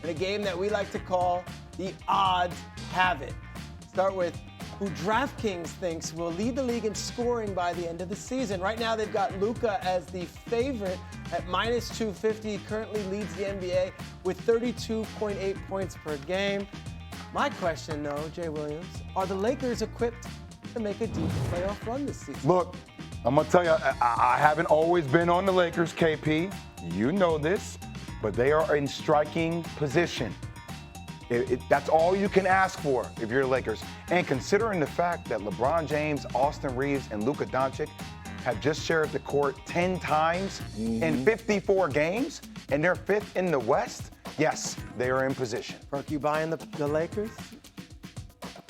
in a game that we like to call the odds have it. Start with who DraftKings thinks will lead the league in scoring by the end of the season. Right now, they've got Luka as the favorite at minus 250. He currently leads the NBA with 32.8 points per game. My question, though, Jay Williams, are the Lakers equipped to make a deep playoff run this season? Look, I'm going to tell you, I haven't always been on the Lakers, KP. You know this, but they are in striking position. That's all you can ask for if you're the Lakers. And considering the fact that LeBron James, Austin Reeves, and Luka Doncic have just shared the court 10 times in 54 games, and they're fifth in the West, yes, they are in position. Perk, you buying the Lakers?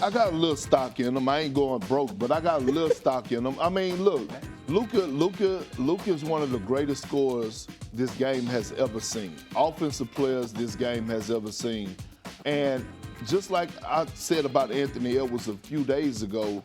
I got a little stock in them. I ain't going broke, but I got a little stock in them. I mean, look, Luka is one of the greatest scorers this game has ever seen. Offensive players this game has ever seen. And just like I said about Anthony Edwards a few days ago,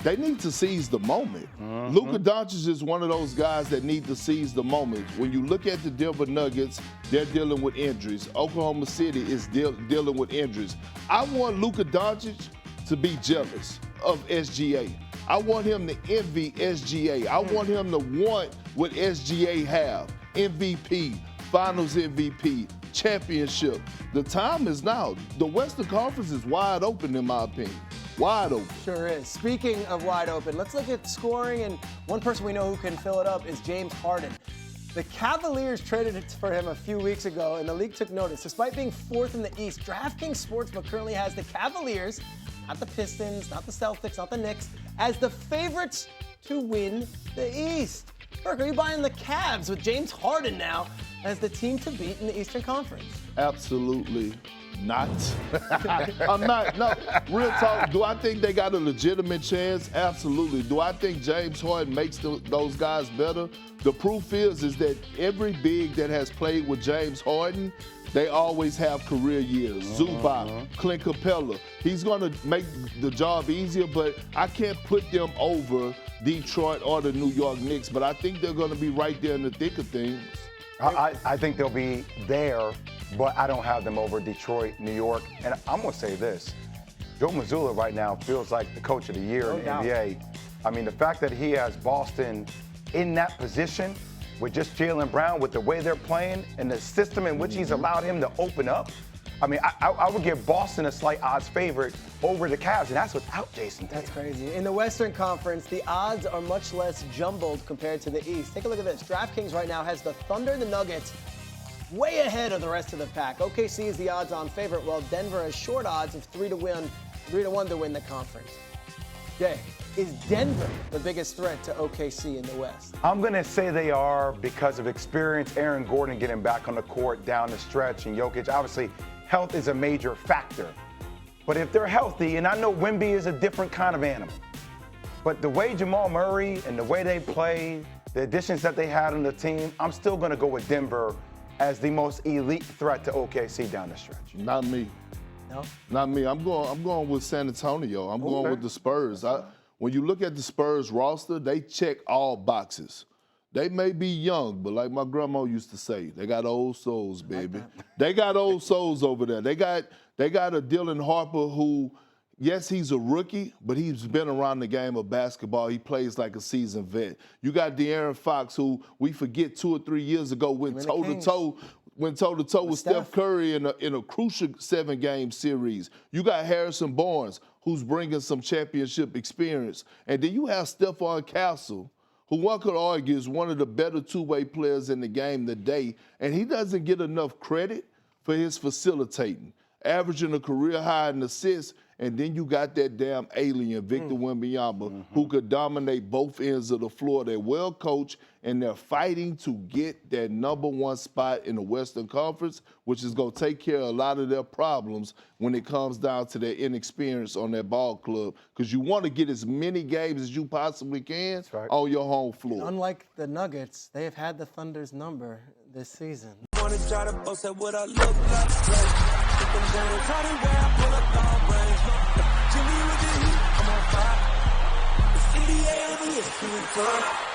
they need to seize the moment. Luka Doncic is one of those guys that need to seize the moment. When you look at the Denver Nuggets, they're dealing with injuries. Oklahoma City is dealing with injuries. I want Luka Doncic to be jealous of SGA. I want him to envy SGA. I want him to want what SGA have. MVP, Finals MVP, championship. The time is now. The Western Conference is wide open, in my opinion. Wide open. Sure is. Speaking of wide open, let's look at scoring, and one person we know who can fill it up is James Harden. The Cavaliers traded it for him a few weeks ago, and the league took notice. Despite being fourth in the East, DraftKings Sportsbook currently has the Cavaliers, not the Pistons, not the Celtics, not the Knicks, as the favorites to win the East. Burke, are you buying the Cavs with James Harden now as the team to beat in the Eastern Conference? Absolutely not. I'm not. No, real talk. Do I think they got a legitimate chance? Absolutely. Do I think James Harden makes those guys better? The proof is that every big that has played with James Harden, they always have career years. Zubac, Clint Capella. He's going to make the job easier, but I can't put them over Detroit or the New York Knicks. But I think they're going to be right there in the thick of things. I think they'll be there, but I don't have them over Detroit, New York. And I'm going to say this. Joe Mazzulla right now feels like the coach of the year in the NBA. I mean, the fact that he has Boston in that position with just Jaylen Brown, with the way they're playing and the system in which he's allowed him to open up. I mean, I would give Boston a slight odds favorite over the Cavs, and that's without Jason Tatum. That's crazy. In the Western Conference, the odds are much less jumbled compared to the East. Take a look at this. DraftKings right now has the Thunder and the Nuggets way ahead of the rest of the pack. OKC is the odds-on favorite, while Denver has short odds of 3-1 to win the conference. Jay, is Denver the biggest threat to OKC in the West? I'm going to say they are because of experience. Aaron Gordon getting back on the court down the stretch, and Jokic, obviously, health is a major factor. But if they're healthy, and I know Wemby is a different kind of animal, but the way Jamal Murray and the way they play, the additions that they had on the team, I'm still going to go with Denver as the most elite threat to OKC down the stretch. Not me. No? Not me. I'm going with San Antonio. I'm going with the Spurs. When you look at the Spurs roster, they check all boxes. They may be young, but like my grandma used to say, they got old souls, baby. They got old souls over there. They got a Dylan Harper who, yes, he's a rookie, but he's been around the game of basketball. He plays like a seasoned vet. You got De'Aaron Fox, who we forget 2 or 3 years ago went toe-to-toe with Steph Curry in a crucial 7-game series. You got Harrison Barnes, who's bringing some championship experience. And then you have Stephon Castle, who one could argue is one of the better two-way players in the game today, and he doesn't get enough credit for his facilitating, averaging a career high in assists, and then you got that damn alien, Victor Wembanyama, who could dominate both ends of the floor. They're well coached, and they're fighting to get that #1 spot in the Western Conference, which is going to take care of a lot of their problems when it comes down to their inexperience on their ball club, because you want to get as many games as you possibly can on your home floor. Unlike the Nuggets, they have had the Thunder's number this season. Wanna try to boast at what I look like. Jimmy with the heat, I'm on fire. It's NBA over here.